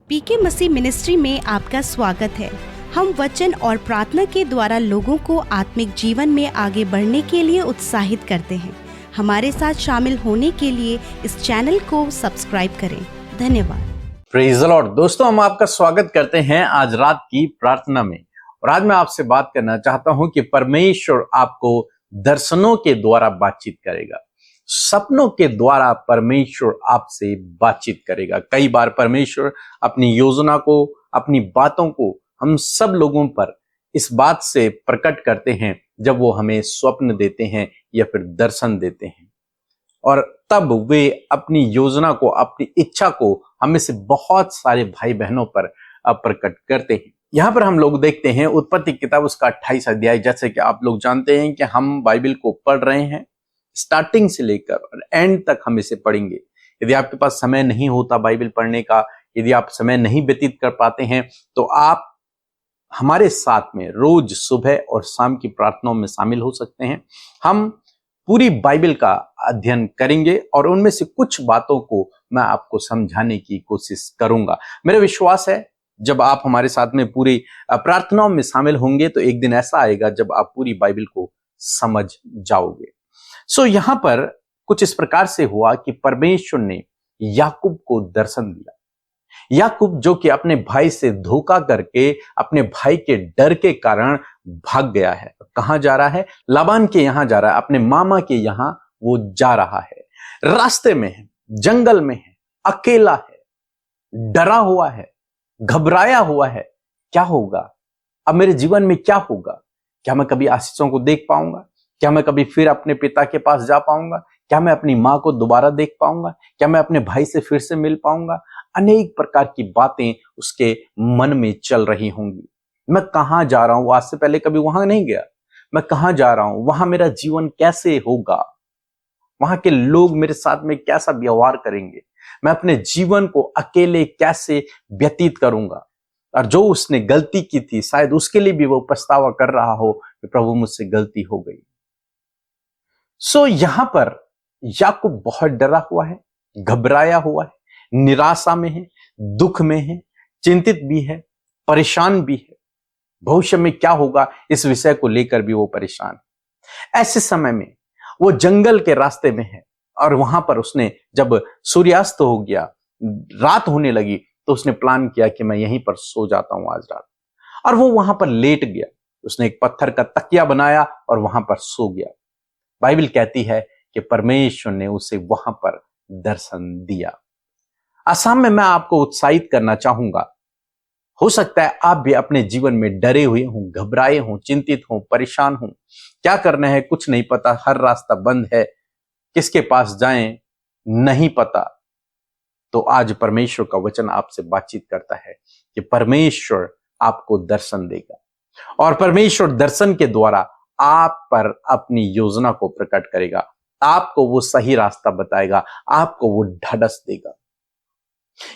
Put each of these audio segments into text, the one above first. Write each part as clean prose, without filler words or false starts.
पीके मसीह ministry में आपका स्वागत है। हम वचन और प्रार्थना के द्वारा लोगों को आत्मिक जीवन में आगे बढ़ने के लिए उत्साहित करते हैं। हमारे साथ शामिल होने के लिए इस चैनल को सब्सक्राइब करें। धन्यवाद। Praise the Lord. दोस्तों, हम आपका स्वागत करते हैं आज रात की प्रार्थना में। और आज मैं आपसे बात करना चाहता हूं कि परमेश्वर आपको दर्शनों के द्वारा बातचीत करेगा, सपनों के द्वारा परमेश्वर आपसे बातचीत करेगा। कई बार परमेश्वर अपनी योजना को, अपनी बातों को हम सब लोगों पर इस बात से प्रकट करते हैं जब वो हमें स्वप्न देते हैं या फिर दर्शन देते हैं, और तब वे अपनी योजना को, अपनी इच्छा को हमें से बहुत सारे भाई बहनों पर प्रकट करते हैं। यहाँ पर हम लोग देखते हैं उत्पत्ति किताब उसका 28 अध्याय। जैसे कि आप लोग जानते हैं कि हम बाइबल को पढ़ रहे हैं, स्टार्टिंग से लेकर और एंड तक हम इसे पढ़ेंगे। यदि आपके पास समय नहीं होता बाइबल पढ़ने का, यदि आप समय नहीं व्यतीत कर पाते हैं, तो आप हमारे साथ में रोज सुबह और शाम की प्रार्थनाओं में शामिल हो सकते हैं। हम पूरी बाइबल का अध्ययन करेंगे और उनमें से कुछ बातों को मैं आपको समझाने की कोशिश करूंगा। मेरा विश्वास है जब आप हमारे साथ में पूरी प्रार्थनाओं में शामिल होंगे तो एक दिन ऐसा आएगा जब आप पूरी बाइबल को समझ जाओगे। यहां पर कुछ इस प्रकार से हुआ कि परमेश्वर ने याकूब को दर्शन दिया। याकूब जो कि अपने भाई से धोखा करके, अपने भाई के डर के कारण भाग गया है। कहां जा रहा है? लाबान के यहां जा रहा है, अपने मामा के यहां वो जा रहा है। रास्ते में है, जंगल में है, अकेला है, डरा हुआ है, घबराया हुआ है। क्या होगा अब मेरे जीवन में? क्या होगा? क्या मैं कभी आशीषों को देख पाऊंगा? क्या मैं कभी फिर अपने पिता के पास जा पाऊंगा? क्या मैं अपनी माँ को दोबारा देख पाऊंगा? क्या मैं अपने भाई से फिर से मिल पाऊंगा? अनेक प्रकार की बातें उसके मन में चल रही होंगी। मैं कहां जा रहा हूं? आज से पहले कभी वहां नहीं गया। मैं कहां जा रहा हूं? वहां मेरा जीवन कैसे होगा? वहां के लोग मेरे साथ में कैसा व्यवहार करेंगे? मैं अपने जीवन को अकेले कैसे व्यतीत करूंगा? और जो उसने गलती की थी, शायद उसके लिए भी वो पछतावा कर रहा हो कि प्रभु मुझसे गलती हो गई। यहां पर याकूब बहुत डरा हुआ है, घबराया हुआ है, निराशा में है, दुख में है, चिंतित भी है, परेशान भी है। भविष्य में क्या होगा इस विषय को लेकर भी वो परेशान है। ऐसे समय में वो जंगल के रास्ते में है और वहां पर उसने जब सूर्यास्त हो गया, रात होने लगी, तो उसने प्लान किया कि मैं यहीं पर सो जाता हूं आज रात। और वो वहां पर लेट गया। उसने एक पत्थर का तकिया बनाया और वहां पर सो गया। बाइबल कहती है कि परमेश्वर ने उसे वहां पर दर्शन दिया। आसाम में मैं आपको उत्साहित करना चाहूंगा। हो सकता है आप भी अपने जीवन में डरे हुए हों, घबराए हों, चिंतित हों, परेशान हों। क्या करना है कुछ नहीं पता, हर रास्ता बंद है, किसके पास जाएं नहीं पता। तो आज परमेश्वर का वचन आपसे बातचीत करता है कि परमेश्वर आपको दर्शन देगा और परमेश्वर दर्शन के द्वारा आप पर अपनी योजना को प्रकट करेगा। आपको वो सही रास्ता बताएगा, आपको वो ढाढ़स देगा।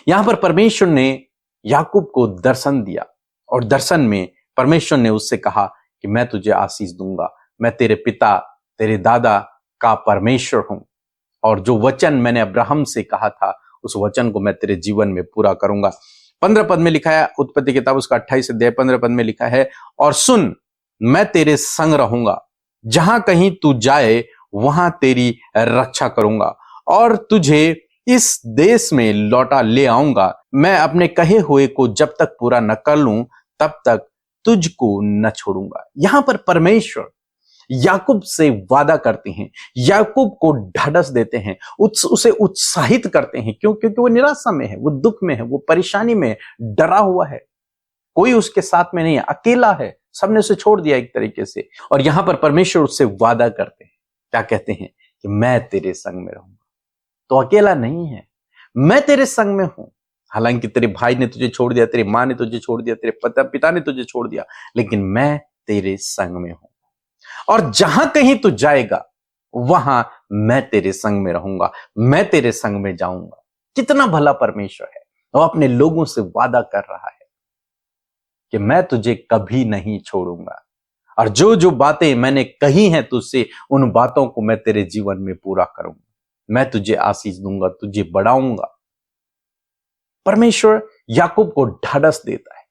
यहां पर परमेश्वर ने याकूब को दर्शन दिया और दर्शन में परमेश्वर ने उससे कहा कि मैं तुझे आशीष दूंगा, मैं तेरे पिता, तेरे दादा का परमेश्वर हूं, और जो वचन मैंने अब्राहम से कहा था उस वचन को मैं तेरे जीवन में पूरा करूंगा। 15 पद में लिखा है, उत्पत्ति किताब उसका 28 अध्याय 15 पद में लिखा है, और सुन, मैं तेरे संग रहूंगा, जहां कहीं तू जाए वहां तेरी रक्षा करूंगा और तुझे इस देश में लौटा ले आऊंगा। मैं अपने कहे हुए को जब तक पूरा न कर लूं तब तक तुझको न छोड़ूंगा। यहां पर परमेश्वर याकूब से वादा करते हैं, याकूब को ढाढ़स देते हैं, उसे उत्साहित करते हैं। क्यों? क्योंकि वो निराशा में है, वो दुख में है, वो परेशानी में है, डरा हुआ है, कोई उसके साथ में नहीं है, अकेला है, सबने उसे छोड़ दिया एक तरीके से। और यहां पर परमेश्वर उससे वादा करते हैं, क्या कहते हैं कि मैं तेरे संग में रहूंगा। तो अकेला नहीं है, मैं तेरे संग में हूं। हालांकि तेरे भाई ने तुझे छोड़ दिया, तेरी मां ने तुझे छोड़ दिया, तेरे पिता ने तुझे छोड़ दिया, लेकिन मैं तेरे संग में हूं। और जहां कहीं तू जाएगा वहां मैं तेरे संग में रहूंगा, मैं तेरे संग में जाऊंगा। कितना भला परमेश्वर है। वो अपने लोगों से वादा कर रहा है कि मैं तुझे कभी नहीं छोड़ूंगा, और जो जो बातें मैंने कही हैं तुझसे, उन बातों को मैं तेरे जीवन में पूरा करूंगा। मैं तुझे आशीष दूंगा, तुझे बढ़ाऊंगा। परमेश्वर याकूब को ढाढ़स देता है।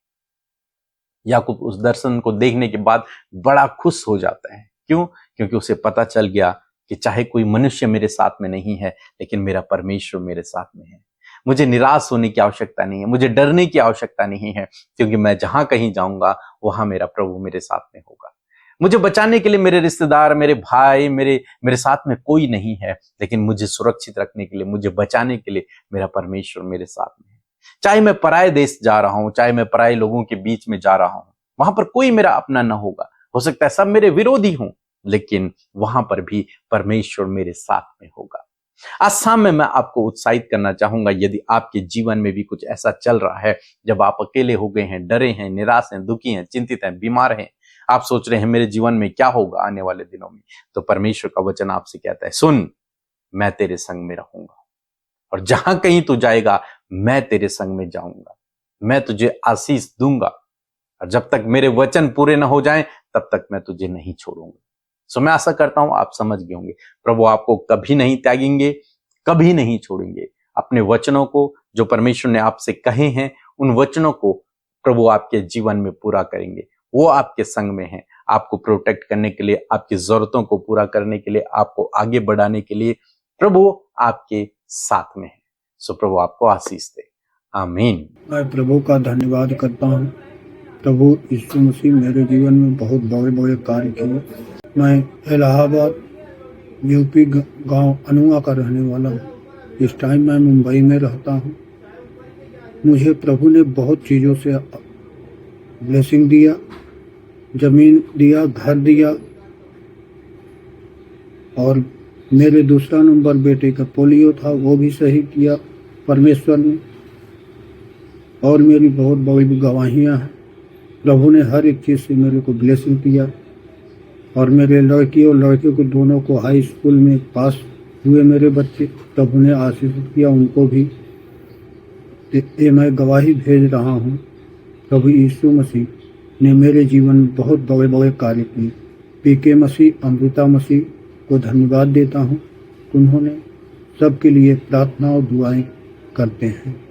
याकूब उस दर्शन को देखने के बाद बड़ा खुश हो जाता है। क्यों? क्योंकि उसे पता चल गया कि चाहे कोई मनुष्य मेरे साथ में नहीं है, लेकिन मेरा परमेश्वर मेरे साथ में है। मुझे निराश होने की आवश्यकता नहीं है, मुझे डरने की आवश्यकता नहीं है, क्योंकि मैं जहां कहीं जाऊंगा वहां मेरा प्रभु मेरे साथ में होगा। मुझे बचाने के लिए मेरे रिश्तेदार, मेरे भाई, मेरे साथ में कोई नहीं है, लेकिन मुझे सुरक्षित रखने के लिए, मुझे बचाने के लिए मेरा परमेश्वर मेरे साथ में है। चाहे मैं पराये देश जा रहा हूं, चाहे मैं पराये लोगों के बीच में जा रहा हूं, वहां पर कोई मेरा अपना न होगा, हो सकता है सब मेरे विरोधी हों, लेकिन वहां पर भी परमेश्वर मेरे साथ में होगा। आज शाम में मैं आपको उत्साहित करना चाहूंगा, यदि आपके जीवन में भी कुछ ऐसा चल रहा है जब आप अकेले हो गए हैं, डरे हैं, निराश हैं, दुखी हैं, चिंतित हैं, बीमार हैं, आप सोच रहे हैं मेरे जीवन में क्या होगा आने वाले दिनों में, तो परमेश्वर का वचन आपसे कहता है, सुन, मैं तेरे संग में रहूंगा और जहां कहीं तू जाएगा मैं तेरे संग में जाऊंगा, मैं तुझे आशीष दूंगा और जब तक मेरे वचन पूरे न हो जाएं तब तक मैं तुझे नहीं छोड़ूंगा। सो मैं आशा करता हूं आप समझ गए होंगे, प्रभु आपको कभी नहीं त्यागेंगे, कभी नहीं छोड़ेंगे। अपने वचनों को जो परमेश्वर ने आपसे कहे हैं, उन वचनों को प्रभु आपके जीवन में पूरा करेंगे। वो आपके संग में हैं, आपको प्रोटेक्ट करने के लिए, आपकी जरूरतों को पूरा करने के लिए, आपको आगे बढ़ाने के लिए प्रभु आपके साथ में है। सो प्रभु आपको आशीष दे। आमीन। मैं प्रभु का धन्यवाद करता हूँ। प्रभु यीशु मसीह मेरे जीवन में बहुत बड़े बड़े कार्य किए। मैं इलाहाबाद यूपी गांव अनुआ का रहने वाला हूँ। इस टाइम मैं मुंबई में रहता हूँ। मुझे प्रभु ने बहुत चीज़ों से ब्लेसिंग दिया, जमीन दिया, घर दिया और मेरे दूसरा नंबर बेटे का पोलियो था, वो भी सही किया परमेश्वर ने। और मेरी बहुत बड़ी गवाहियाँ हैं। प्रभु ने हर एक चीज़ से मेरे को ब्लेसिंग किया और मेरे लड़की और लड़के को दोनों को हाई स्कूल में पास हुए मेरे बच्चे। प्रभु ने आशीषित किया उनको भी। ये मैं गवाही भेज रहा हूँ। प्रभु यीशु मसीह ने मेरे जीवन में बहुत बड़े बड़े कार्य किए। पीके मसीह, अमृता मसीह को धन्यवाद देता हूँ। उन्होंने सबके लिए प्रार्थना और दुआएं करते हैं।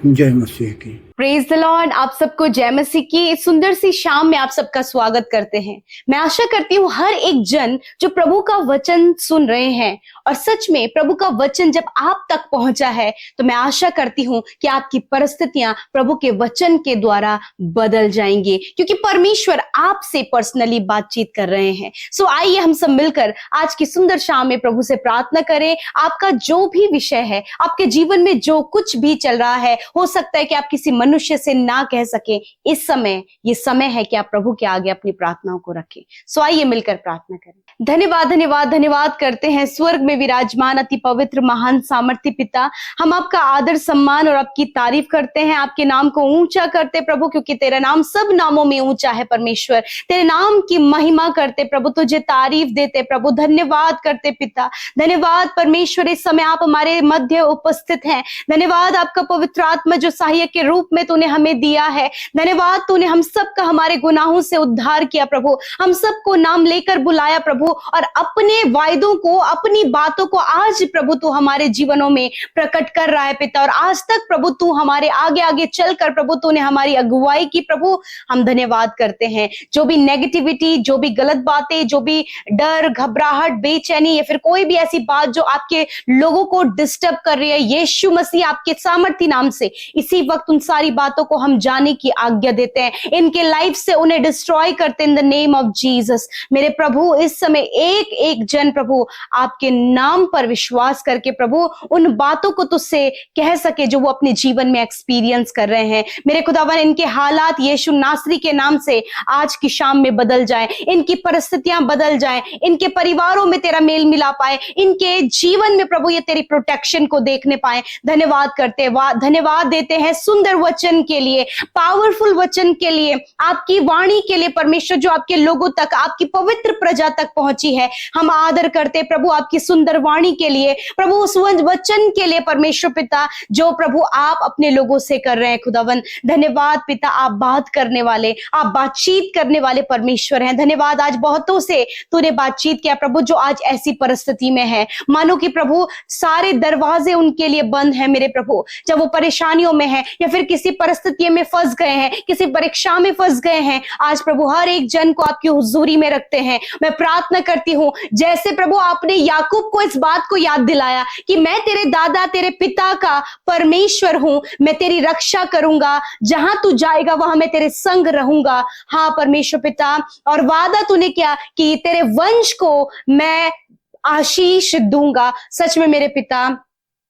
जय मसीह की। Praise the Lord. आप सबको जय मसीह की इस सुंदर सी शाम में आप सबका स्वागत करते हैं। मैं आशा करती हूँ हर एक जन जो प्रभु का वचन सुन रहे हैं, और सच में प्रभु का वचन जब आप तक पहुंचा है तो मैं आशा करती हूँ कि आपकी परिस्थितियां प्रभु के वचन के द्वारा बदल जाएंगी, क्योंकि परमेश्वर आपसे पर्सनली बातचीत कर रहे हैं। सो आइए हम सब मिलकर आज की सुंदर शाम में प्रभु से प्रार्थना करें। आपका जो भी विषय है, आपके जीवन में जो कुछ भी चल रहा है, हो सकता है कि आप किसी मनुष्य से ना कह सके, इस समय ये समय है कि आप प्रभु के आगे अपनी प्रार्थनाओं को रखें। सो आइए मिलकर प्रार्थना करें। धन्यवाद धन्यवाद धन्यवाद करते हैं स्वर्ग में विराजमान अति पवित्र महान सामर्थ्य पिता। हम आपका आदर सम्मान और आपकी तारीफ करते हैं, आपके नाम को ऊंचा करते प्रभु, क्योंकि तेरा नाम सब नामों में ऊंचा है परमेश्वर। तेरे नाम की महिमा करते प्रभु, तुझे तारीफ देते प्रभु, धन्यवाद करते पिता। धन्यवाद परमेश्वर, इस समय आप हमारे मध्य उपस्थित हैं। धन्यवाद आपका पवित्र आत्मा जो सहायक के रूप में तूने हमें दिया है। धन्यवाद तूने हम सबका हमारे गुनाहों से उद्धार किया प्रभु, हम सबको नाम लेकर बुलाया प्रभु, और अपने वायदों को, अपनी बातों को आज प्रभु तू हमारे जीवनों में प्रकट कर रहा है पिता। और आज तक प्रभु तू हमारे आगे आगे चलकर प्रभु तूने हमारी अगुवाई की प्रभु, हम धन्यवाद करते हैं। जो भी नेगेटिविटी, जो भी गलत बातें, जो भी डर, घबराहट, बेचैनी या फिर कोई भी ऐसी बात जो आपके लोगों को डिस्टर्ब कर रही है, यीशु मसीह आपके सामर्थ्य नाम से इसी वक्त उन सारी बातों को हम जाने की आज्ञा देते हैं। इनके लाइफ से उन्हें डिस्ट्रॉय करते in the name of Jesus. मेरे प्रभु इस समय एक एक जन प्रभु आपके नाम पर विश्वास करके प्रभु उन बातों को तुझसे कह सके जो वो अपने जीवन में एक्सपीरियंस कर रहे हैं। मेरे खुदावन, इनके हालात यीशु नासरी के नाम से आज की शाम में बदल जाए, इनकी परिस्थितियां बदल जाए, इनके परिवारों में तेरा मेल मिला पाए, इनके जीवन में प्रभु ये तेरी प्रोटेक्शन को देखने पाए। धन्यवाद करते, धन्यवाद देते हैं सुंदर वचन वचन के लिए, पावरफुल वचन के लिए, आपकी वाणी के लिए परमेश्वर, जो आपके लोगों तक, आपकी पवित्र प्रजा तक पहुंची है। हम आदर करते प्रभु आपकी सुंदर वाणी के लिए, प्रभु उस वचन के लिए परमेश्वर पिता, जो प्रभु आप अपने लोगों से कर रहे हैं। खुदावन धन्यवाद पिता, आप बात करने वाले, आप बातचीत करने वाले परमेश्वर हैं। धन्यवाद, आज बहुतों से तूने बातचीत किया प्रभु, जो आज ऐसी परिस्थिति में है, मानो कि प्रभु सारे दरवाजे उनके लिए बंद हैं मेरे प्रभु, जब वो परेशानियों में है या फिर किसी परिस्थिति में फंस गए हैं, किसी परीक्षा में फंस गए हैं। आज प्रभु हर एक जन को आपकी हुजूरी में रखते हैं। मैं प्रार्थना करती हूँ, जैसे प्रभु आपने याकूब को इस बात को याद दिलाया कि मैं तेरे दादा, तेरे पिता का परमेश्वर हूं, मैं तेरी रक्षा करूंगा, जहां तू जाएगा वहां मैं तेरे संग रहूंगा। हाँ परमेश्वर पिता, और वादा तूने किया कि तेरे वंश को मैं आशीष दूंगा। सच में मेरे पिता,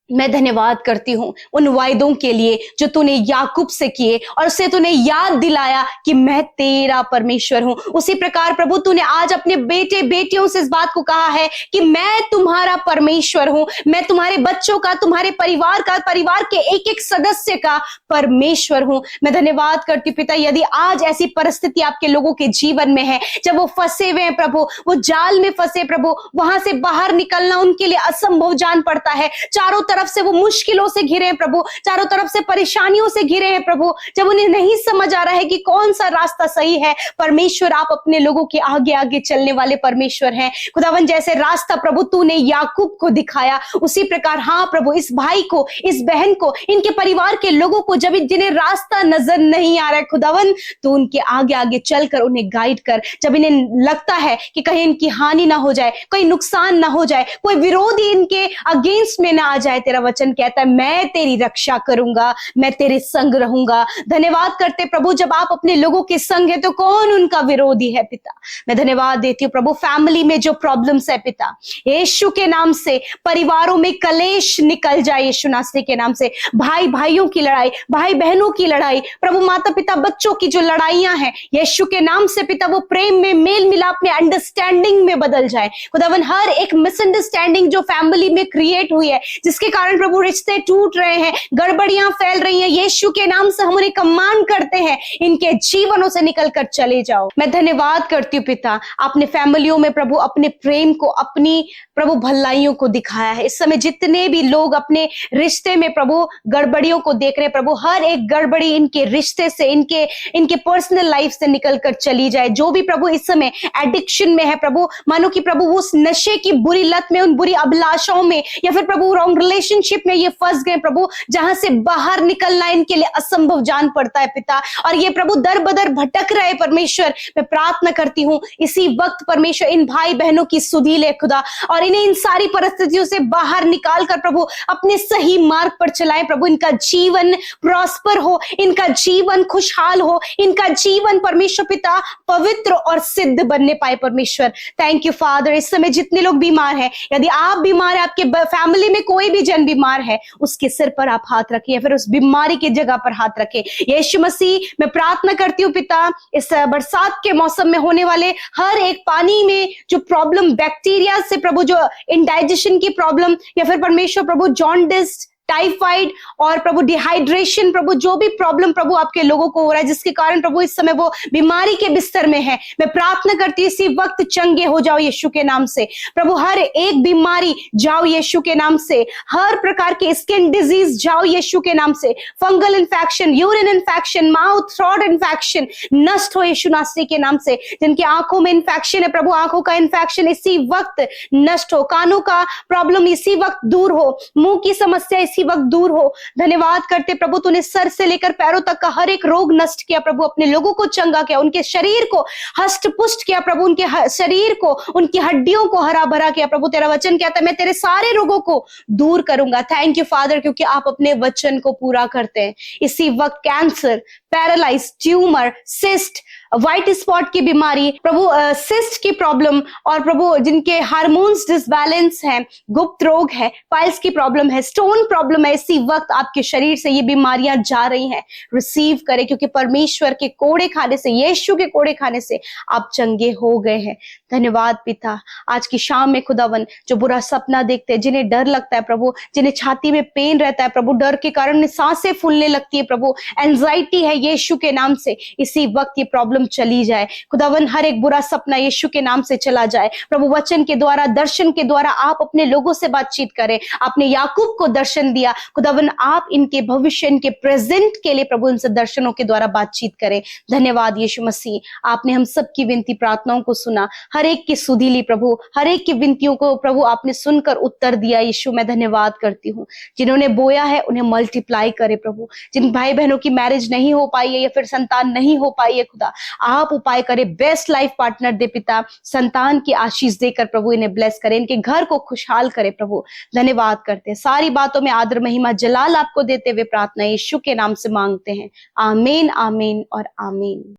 मैं धन्यवाद करती हूँ उन वायदों के लिए जो तूने याकूब से किए, और उससे तूने याद दिलाया कि मैं तेरा परमेश्वर हूँ। उसी प्रकार प्रभु तूने आज अपने बेटे बेटियों से इस बात को कहा है कि मैं तुम्हारा परमेश्वर हूँ, मैं तुम्हारे बच्चों का, तुम्हारे परिवार का, परिवार के एक एक सदस्य का परमेश्वर हूँ। मैं धन्यवाद करती पिता, यदि आज ऐसी परिस्थिति आपके लोगों के जीवन में है, जब वो फंसे हुए हैं प्रभु, वो जाल में फंसे प्रभु, वहां से बाहर निकलना उनके लिए असंभव जान पड़ता है, चारों तरफ से वो मुश्किलों से घिरे हैं प्रभु, चारों तरफ से परेशानियों से घिरे हैं प्रभु, जब उन्हें नहीं समझ आ रहा है कि कौन सा रास्ता सही है, परमेश्वर आप अपने लोगों के आगे आगे चलने वाले परमेश्वर हैं। खुदावन जैसे रास्ता प्रभु तूने याकूब को दिखाया, उसी प्रकार हाँ प्रभु इस भाई को, इस बहन को, इनके परिवार के लोगों को, जब जिन्हें रास्ता नजर नहीं आ रहा है खुदावन, तो उनके आगे आगे चलकर उन्हें गाइड कर। जब इन्हें लगता है कि कहीं इनकी हानि ना हो जाए, कोई नुकसान ना हो जाए, कोई विरोधी इनके अगेंस्ट में ना आ जाए, तेरा वचन कहता है मैं तेरी रक्षा करूंगा, मैं तेरे संग रहूंगा। धन्यवाद करते प्रभु, जब आप अपने लोगों के संग है तो कौन उनका विरोधी है पिता। मैं धन्यवाद देती हूँ प्रभु, फैमिली में जो प्रॉब्लम्स है पिता, यीशु के नाम से परिवारों में कलेश निकल जाए, यीशु नासरी के नाम से भाई भाइयों की लड़ाई, भाई बहनों की लड़ाई, प्रभु माता पिता बच्चों की जो लड़ाइयां हैं, यीशु के नाम से पिता वो प्रेम में, मेल मिलाप में, अंडरस्टैंडिंग में बदल जाए। खुदावन हर एक मिसअंडरस्टैंडिंग जो फैमिली में क्रिएट हुई है, जिसके कारण प्रभु रिश्ते टूट रहे हैं, गड़बड़ियां फैल रही हैं, यीशु के नाम से हम उन्हें कमांड करते हैं, इनके जीवनों से निकलकर चले जाओ। मैं धन्यवाद करती हूँ पिता, आपने फैमिलियों में प्रभु अपने प्रेम को, अपनी प्रभु भलाइयों को दिखाया है। इस समय जितने भी लोग अपने रिश्ते में प्रभु गड़बड़ियों को देख रहे हैं प्रभु, हर एक गड़बड़ी इनके रिश्ते से, इनके पर्सनल लाइफ से निकलकर चली जाए। जो भी प्रभु इस समय एडिक्शन में है प्रभु, मानो कि प्रभु उस नशे की बुरी लत में, उन बुरी अभिलाषाओं में, या फिर प्रभु रॉन्ग रिलेशनशिप में ये फंस गए प्रभु, जहां से बाहर निकलना इनके लिए असंभव जान पड़ता है पिता, और ये प्रभु दर बदर भटक रहे परमेश्वर। मैं प्रार्थना करती हूँ इसी वक्त परमेश्वर इन भाई बहनों की सुधि ले खुदा, और इन्हें इन सारी परिस्थितियों से बाहर निकाल कर प्रभु अपने सही मार्ग पर चलाएं प्रभु। इनका जीवन प्रॉस्पर हो, इनका जीवन खुशहाल हो, इनका जीवन परमेश्वर पिता पवित्र और सिद्ध बनने पाए परमेश्वर। Thank you father. इस समय जितने लोग बीमार हैं, यदि आप बीमार हैं, आपके फैमिली में कोई भी जन बीमार है, उसके सिर पर आप हाथ रखिए, या फिर उस बीमारी की जगह पर हाथ रखें। यीशु मसीह मैं प्रार्थना करती हूँ पिता, इस बरसात के मौसम में होने वाले हर एक पानी में जो प्रॉब्लम, बैक्टीरिया से प्रभु जो इंडाइजेशन की प्रॉब्लम, या फिर परमेश्वर प्रभु जॉन्डिस, टाइफाइड और प्रभु डिहाइड्रेशन, प्रभु जो भी प्रॉब्लम प्रभु आपके लोगों को हो रहा है, जिसके कारण प्रभु इस समय वो बीमारी के बिस्तर में है, मैं प्रार्थना करती हूँ इसी वक्त चंगे हो जाओ यीशु के नाम से प्रभु। हर एक बीमारी जाओ यीशु के नाम से, हर प्रकार के स्किन डिजीज जाओ यीशु के नाम से, fungal infection, urine infection, mouth throat infection नष्ट हो यीशु नासरी के नाम से। जिनकी आंखों में इन्फेक्शन है प्रभु, आंखों का इन्फेक्शन इसी वक्त नष्ट हो, कानों का प्रॉब्लम इसी वक्त दूर हो, मुंह की समस्या इसी वक्त दूर हो। धन्यवाद करते प्रभु, तूने सर से लेकर पैरों तक का हर एक रोग नष्ट किया प्रभु, अपने लोगों को चंगा किया, उनके शरीर को हष्ट पुष्ट किया प्रभु, उनके शरीर को, उनकी हड्डियों को हरा भरा किया प्रभु। तेरा वचन कहता है मैं तेरे सारे रोगों को दूर करूंगा। थैंक यू फादर, क्योंकि आप अपने वचन को पूरा करते हैं। इसी वक्त cancer, paralyse, tumour, cyst, white spot की बीमारी प्रभु, सिस्ट की प्रॉब्लम, और प्रभु जिनके हार्मोन्स डिसबैलेंस है, गुप्त रोग है, पाइल्स की प्रॉब्लम है, स्टोन प्रॉब्लम है, इसी वक्त आपके शरीर से ये बीमारियां जा रही हैं। रिसीव करें, क्योंकि परमेश्वर के कोड़े खाने से, यीशु के कोड़े खाने से आप चंगे हो गए हैं। धन्यवाद पिता। आज की शाम में खुदावन, जो बुरा सपना देखते हैं, जिन्हें डर लगता है प्रभु, जिन्हें छाती में पेन रहता है प्रभु, डर के कारण सांसें फूलने लगती है प्रभु, एंजाइटी है, यीशु के नाम से इसी वक्त ये प्रॉब्लम चली जाए खुदावन। हर एक बुरा सपना यीशु के नाम से चला जाए प्रभु। वचन के द्वारा, दर्शन के द्वारा आप अपने लोगों से बातचीत करें। आपने याकूब को दर्शन दिया खुदावन, आप इनके भविष्य, इनके प्रेजेंट के लिए प्रभु इनसे दर्शनों के द्वारा बातचीत करें। धन्यवाद यीशु मसीह, आपने हम सबकी विनती प्रार्थनाओं को सुना, हर एक की सुधी ली प्रभु, हर एक की विनतियों को प्रभु आपने सुनकर उत्तर दिया। यीशु मैं धन्यवाद करती हूँ। जिन्होंने बोया है उन्हें मल्टीप्लाई करे प्रभु। जिन भाई बहनों की मैरिज नहीं हो पाई है या फिर संतान नहीं हो पाई है खुदा, आप उपाय करें, बेस्ट लाइफ पार्टनर दे पिता, संतान की आशीष देकर प्रभु इन्हें ब्लेस करें, इनके घर को खुशहाल करे प्रभु। धन्यवाद करते हैं, सारी बातों में आदर महिमा जलाल आपको देते हुए प्रार्थना यीशु के नाम से मांगते हैं। आमीन, आमीन और आमीन।